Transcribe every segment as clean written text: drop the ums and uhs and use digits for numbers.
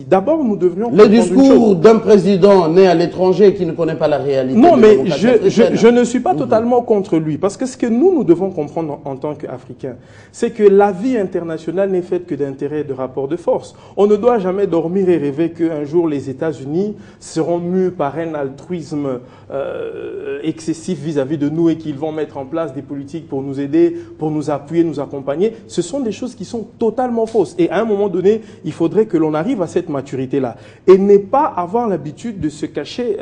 D'abord, nous devrions... Le discours d'un président né à l'étranger qui ne connaît pas la réalité. Non, mais je ne suis pas totalement contre lui. Parce que ce que nous devons comprendre en tant qu'Africains, c'est que la vie internationale n'est faite que d'intérêts et de rapports de force. On ne doit jamais dormir et rêver qu'un jour les États-Unis seront mus par un altruisme excessif vis-à-vis de nous et qu'ils vont mettre en place des politiques pour nous aider, pour nous appuyer, nous accompagner. Ce sont des choses qui sont totalement fausses. Et à un moment donné, il faudrait que l'on arrive à cette maturité-là. Et ne pas avoir l'habitude de se cacher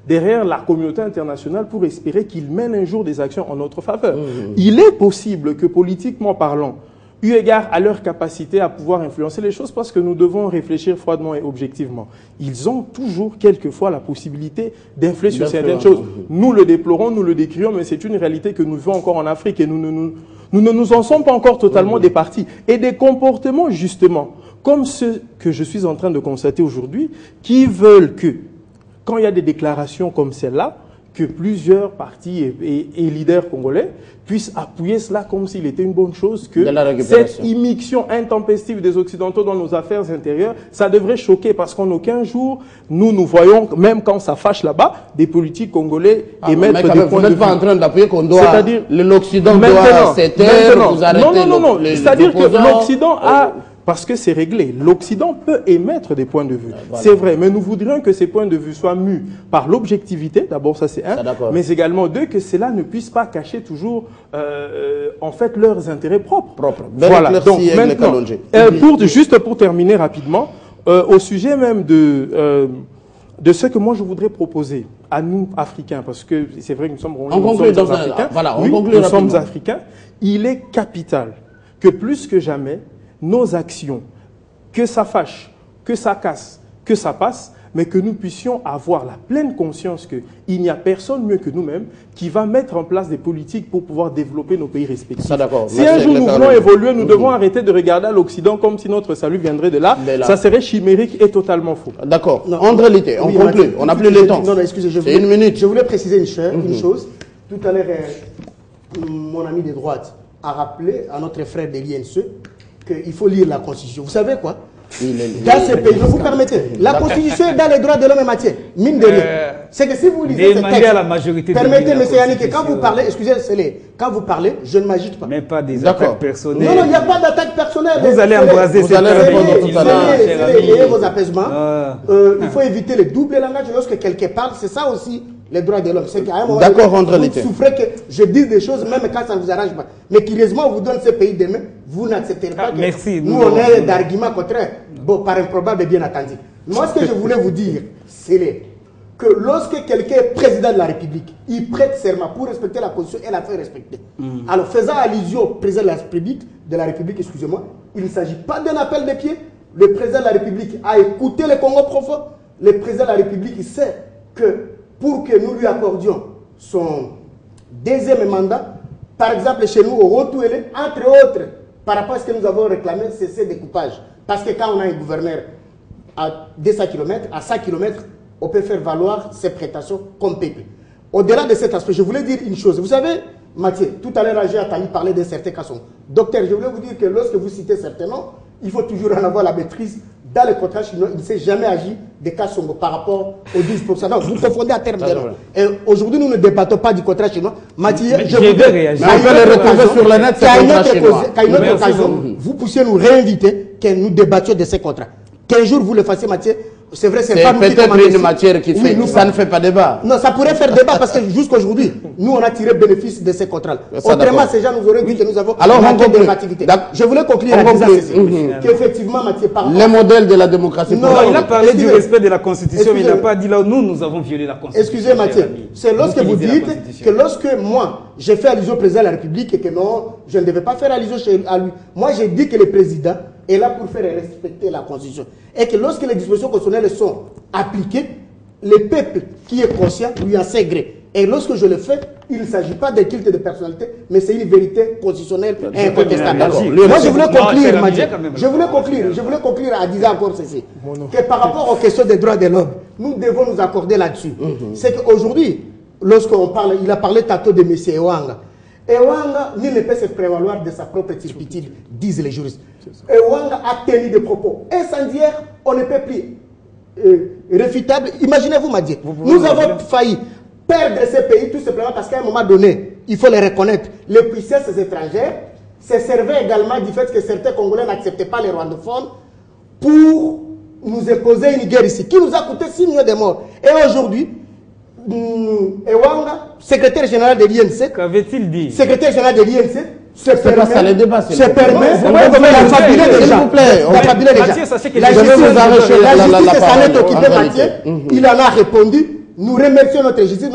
derrière la communauté internationale pour espérer qu'il mène un jour des actions en notre faveur. Il est possible que politiquement parlant, eu égard à leur capacité à pouvoir influencer les choses, parce que nous devons réfléchir froidement et objectivement. Ils ont toujours, quelquefois, la possibilité d'influer sur certaines choses. Nous le déplorons, nous le décrions, mais c'est une réalité que nous vivons encore en Afrique et nous ne nous en sommes pas encore totalement départis. Et des comportements, justement, comme ceux que je suis en train de constater aujourd'hui, qui veulent que, quand il y a des déclarations comme celle-là, que plusieurs partis et leaders congolais puissent appuyer cela comme s'il était une bonne chose, que cette immixtion intempestive des Occidentaux dans nos affaires intérieures, ça devrait choquer, parce qu'en aucun jour, nous voyons, même quand ça fâche là-bas, des politiques congolais émettre des points de vue. Vous n'êtes pas en train d'appuyer qu'on doit, l'Occident doit s'éteindre, vous arrêtez. Non, c'est-à-dire que l'Occident a... Parce que c'est réglé. L'Occident peut émettre des points de vue. Voilà. C'est vrai, mais nous voudrions que ces points de vue soient mus par l'objectivité, d'abord ça c'est un, mais également deux, que cela ne puisse pas cacher toujours en fait leurs intérêts propres. Voilà, donc maintenant, juste pour terminer rapidement, au sujet même de ce que moi je voudrais proposer à nous Africains, parce que c'est vrai que nous sommes Africains, il est capital que plus que jamais, nos actions, que ça fâche, que ça casse, que ça passe, mais que nous puissions avoir la pleine conscience qu'il n'y a personne mieux que nous-mêmes qui va mettre en place des politiques pour pouvoir développer nos pays respectifs. Si un jour nous voulons évoluer, nous devons arrêter de regarder à l'Occident comme si notre salut viendrait de là. Ça serait chimérique et totalement faux. D'accord. André Litté, on conclut. On n'a plus le temps. Non, excusez, c'est une minute. Je voulais préciser une chose. Tout à l'heure, mon ami de droite a rappelé à notre frère de l'INSE qu'il faut lire la Constitution. Vous savez quoi? Dans ce pays, vous permettez, la Constitution est dans les droits de l'homme et matière. Mine de rien. C'est que si vous lisez ce texte, permettez, M. Yannick, quand vous parlez, excusez-moi, quand vous parlez, je ne m'agite pas. Mais pas des attaques personnelles. Non, il n'y a pas d'attaque personnelle. Vous allez embraser cette ayez vos apaisements. Il faut éviter le double langage lorsque quelqu'un parle. C'est ça aussi les droits de l'homme. C'est qu'à un moment donné, vous souffrez que je dise des choses même quand ça ne vous arrange pas. Mais curieusement, on vous donne ce pays demain, vous n'accepterez pas que nous on ait d'arguments contraires. Bon, par improbable et bien attendu. Moi, ce que je voulais vous dire, c'est que lorsque quelqu'un est président de la République, il prête serment pour respecter la Constitution et la faire respecter. Alors, faisant allusion au président de la République, excusez-moi, il ne s'agit pas d'un appel des pieds. Le président de la République a écouté le Congo profond. Le président de la République, il sait que pour que nous lui accordions son deuxième mandat, par exemple, chez nous, au Haut-Touélé, entre autres, par rapport à ce que nous avons réclamé, c'est ce découpage. Parce que quand on a un gouverneur à 200 km, à 100 km, on peut faire valoir ses prestations comme peuple. Au-delà de cet aspect, je voulais dire une chose. Vous savez, Mathieu, tout à l'heure, j'ai entendu parler d'un certain cas. Docteur, je voulais vous dire que lorsque vous citez certains noms, il faut toujours en avoir la maîtrise. Dans le contrat chinois, il ne s'est jamais agi des cas Songo par rapport aux 12%. Non, vous confondez à terme de nom. Et aujourd'hui, nous ne débattons pas du contrat chinois. Mathieu, je voudrais réagir. Sur le net, qu'à une autre occasion, vous puissiez nous réinviter, que nous débattions de ces contrats. Qu'un jour vous le fassiez, Mathieu. C'est vrai, c'est pas nous qui commandons. C'est peut-être une matière qui fait, ça ne fait pas débat. Non, ça pourrait faire débat parce que jusqu'aujourd'hui, nous on a tiré bénéfice de ces contrats. Autrement, ces gens nous auraient dit que nous avons manqué de démocrativité. Je voulais conclure en disant qu'effectivement, Mathieu, par les modèles de la démocratie. Non, il a parlé du respect de la Constitution, mais il n'a pas dit là où nous avons violé la Constitution. Excusez Mathieu, c'est lorsque vous dites que lorsque moi, j'ai fait allusion au président de la République et que non, je ne devais pas faire allusion à lui. Moi, j'ai dit que le président est là pour faire respecter la Constitution. Et que lorsque les dispositions constitutionnelles sont appliquées, le peuple qui est conscient lui en sait gré. Et lorsque je le fais, il ne s'agit pas d'un culte de personnalité, mais c'est une vérité constitutionnelle et incontestable. Moi, je voulais conclure en disant encore ceci, que par rapport aux questions des droits de l'homme, nous devons nous accorder là-dessus. C'est qu'aujourd'hui, lorsqu'on parle, il a parlé tantôt de M. Ewanga. Ewanga, nul ne peut se prévaloir de sa propre turpitude, disent les juristes. Ewanga a tenu des propos incendiaires on ne peut plus réfutable. Imaginez-vous, Madié, nous avons failli perdre ces pays tout simplement parce qu'à un moment donné, il faut les reconnaître, les puissances étrangères se servaient également du fait que certains Congolais n'acceptaient pas les rwandophones pour nous imposer une guerre ici, qui nous a coûté 6 millions de morts. Et aujourd'hui, Ewanga, secrétaire général de l'INC, qu'avait-il dit? Secrétaire général de l'INC, se permet, il en a répondu. Nous remercions notre justice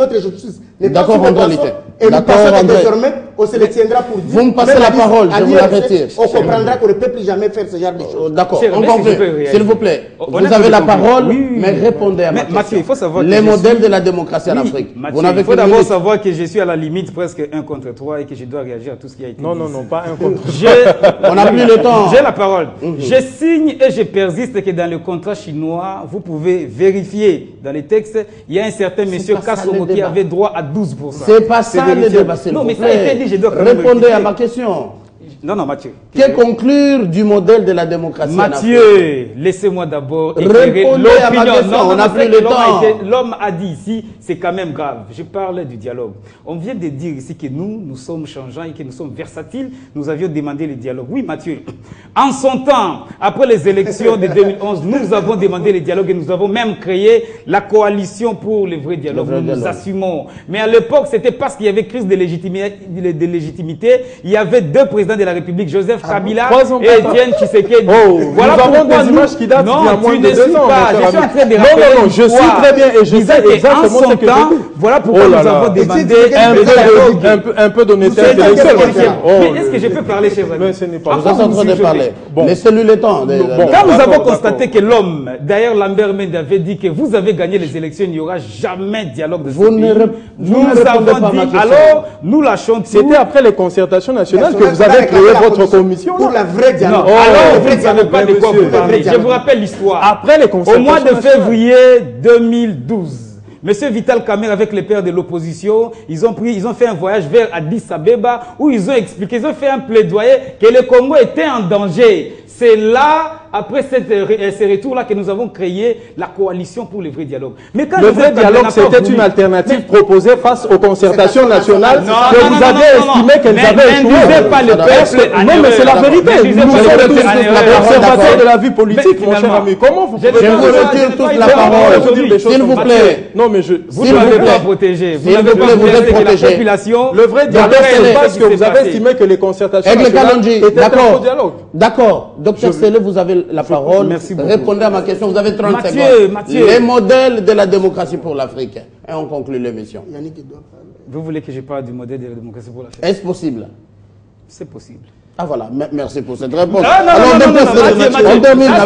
n'est pas sous rétention, et nous pensons que désormais, on se le tiendra pour dire. Vous me passez la parole, je vous la retire. On comprendra qu'on ne peut plus jamais faire ce genre de choses. D'accord, on conclut. S'il vous plaît, vous avez la parole, mais répondez à ma question. Mathieu, il faut savoir les modèles de la démocratie en Afrique. Il faut d'abord savoir que je suis à la limite presque 1 contre 3 et que je dois réagir à tout ce qui a été dit. Non, pas 1 contre 3. On n'a plus le temps. J'ai la parole. Je signe et je persiste que dans le contrat chinois, vous pouvez vérifier dans les textes, il y a un certain monsieur Kassomo qui avait droit à 12%. C'est pas ça le débat, s'il vous plaît. Ça a été dit, je dois répondez à ma question. Non, Mathieu. Que conclure du modèle de la démocratie Mathieu, laissez-moi d'abord éclairer l'opinion. On n'a plus le temps. L'homme a dit ici, c'est quand même grave. Je parle du dialogue. On vient de dire ici que nous sommes changeants et que nous sommes versatiles. Nous avions demandé le dialogue. Oui, Mathieu. En son temps, après les élections de 2011, nous avons demandé le dialogue et nous avons même créé la coalition pour le vrai dialogue. Nous assumons. Mais à l'époque, c'était parce qu'il y avait crise de légitimité. Il y avait 2 présidents de la République, Joseph Kabila et Étienne Tshisekedi. Voilà pourquoi des images qui datent d'il y a moins de 2 ans. Je suis en train de rappeler. Non, je suis très bien et je sais exactement ce que je dis. Voilà pourquoi nous avons demandé un peu d'honnêteté intellectuelle. Mais est-ce que je peux parler, chers amis? Vous êtes en train de parler. Laissez-lui le temps. Quand nous avons constaté que l'homme, d'ailleurs Lambert Mende avait dit que vous avez gagné les élections, il n'y aura jamais de dialogue de ce pays. Nous avons dit, alors, nous lâchons tout. C'était après les concertations nationales que vous avez créé votre commission. Pour la vraie dialogue. Alors, vous ne savez pas de quoi vous parlez. Je vous rappelle l'histoire. Après les concertations au mois de février 2012, Monsieur Vital Kamerhe avec les pères de l'opposition, ils ont fait un voyage vers Addis Abeba où ils ont expliqué, ils ont fait un plaidoyer que le Congo était en danger. C'est là, après ces retours-là, que nous avons créé la coalition pour le vrai dialogue. Mais quand le vrai dialogue, c'était une alternative proposée face aux concertations nationales que vous avez estimé qu'elles avaient échoué. Ne pas le peuple. Non, mais c'est la vérité. Nous sommes tous l'observateur de la vie politique, mon cher ami. Comment vous pouvez... Je vous retire toute la parole, s'il vous plaît. Non, mais je... Vous n'avez pas protégé. Vous n'avez pas protégé la population. Le vrai dialogue, c'est parce que vous avez estimé que les concertations nationales étaient un faux dialogue. D'accord. Docteur Sele, vous avez la parole. Merci beaucoup. Répondez à ma question. Vous avez 30 secondes. Mathieu. Les modèles de la démocratie pour l'Afrique. Et on conclut l'émission. Vous voulez que je parle du modèle de la démocratie pour l'Afrique? Est-ce possible? C'est possible. Ah voilà, merci pour cette réponse. Non,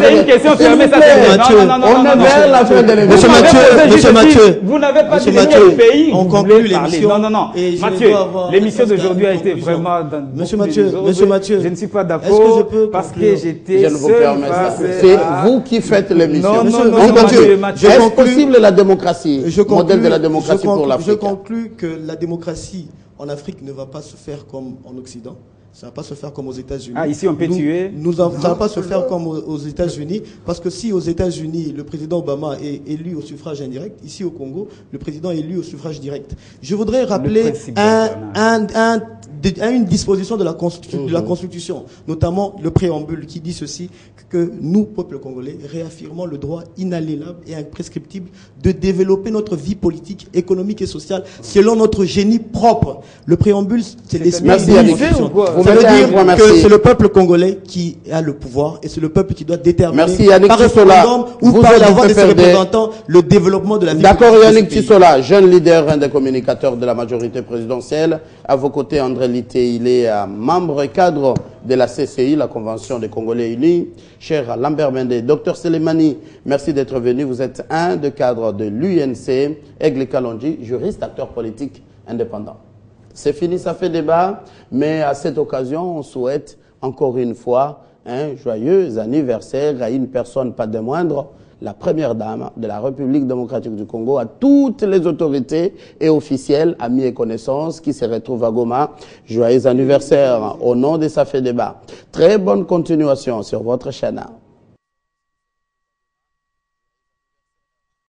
c'est une question fermée. On est vers la fin de l'émission. Monsieur Mathieu, vous n'avez pas dit quel pays on conclut l'émission. Non. Mathieu, l'émission d'aujourd'hui a été vraiment... Monsieur Mathieu, je ne suis pas d'accord parce que j'étais... Je ne vous permets ça. C'est vous qui faites l'émission. Non, Mathieu. Est-ce possible la démocratie, modèle de la démocratie pour l'Afrique? Je conclus que la démocratie en Afrique ne va pas se faire comme en Occident. Ça ne va pas se faire comme aux États-Unis. Ah, ici on peut tuer. Ça ne va pas se faire comme aux États-Unis, parce que si aux États-Unis, le président Obama est élu au suffrage indirect, ici au Congo, le président est élu au suffrage direct. Je voudrais rappeler une disposition de la Constitution, notamment le préambule qui dit ceci, que nous, peuple congolais, réaffirmons le droit inaliénable et imprescriptible de développer notre vie politique, économique et sociale selon notre génie propre. Le préambule, c'est l'esprit de la Constitution. Ça veut dire que c'est le peuple congolais qui a le pouvoir et c'est le peuple qui doit déterminer par référendum ou par la voix de ses représentants le développement de la vie politique. D'accord, Yannick Tissola, jeune leader, un des communicateurs de la majorité présidentielle. À vos côtés, André Litté, il est membre et cadre de la CCI, la Convention des Congolais Unis. Cher Lambert Mende, Docteur Selemani, merci d'être venu. Vous êtes un des cadres de l'UNC. Aigle Kalonji, juriste, acteur politique indépendant. C'est fini, ça fait débat, mais à cette occasion, on souhaite encore une fois un joyeux anniversaire à une personne pas de moindre, la première dame de la République démocratique du Congo, à toutes les autorités et officiels, amis et connaissances qui se retrouvent à Goma. Joyeux anniversaire au nom de Ça fait débat. Très bonne continuation sur votre chaîne.